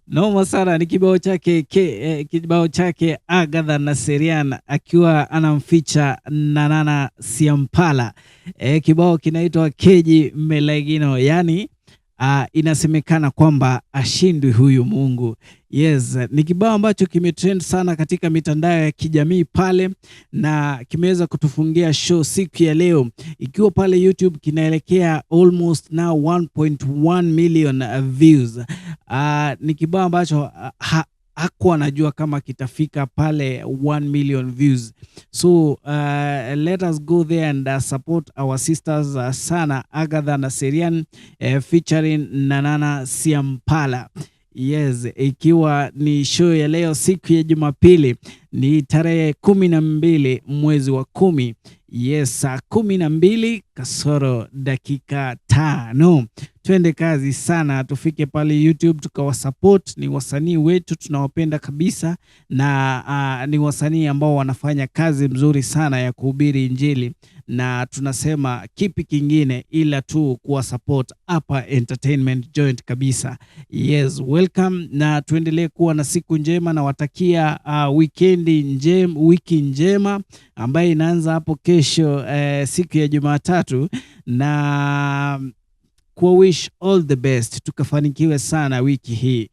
Noma sana ni kibao chake Agatha na Serian akiwa anamficha Nanana Siampala. Kibao kinaitwa Keji Melegino, yani inasemekana kwamba ashindwi huyu Mungu. Yes, ni kibao ambacho kimetrend sana katika mitandao ya kijamii pale na kimeweza kutufungia show siku ya leo ikiwa pale YouTube kinaelekea almost now 1.1 million views. Ni kibao ambacho hakuwa anajua kama kitafika pale 1 million views. So let us go there and support our sisters sana Agatha na Serian featuring Nanana Siampala. Yes, ikiwa ni show ya leo siku ya Jumapili ni tarehe 12 mwezi wa 10. Yes, saa 12 kasoro dakika 5. Twende kazi sana, tufike pale YouTube tukawasupport. Ni wasanii wetu tunawapenda kabisa na ni wasanii ambao wanafanya kazi mzuri sana ya kuhubiri Injili, na tunasema kipi kingine ila tu kuwa support hapa entertainment joint kabisa. Yes, welcome na tuendelee kuwa na siku njema na watakia wiki njema ambayo inaanza hapo kesho siku ya Jumatatu, na kwa wish all the best tukafanikiwe sana wiki hii.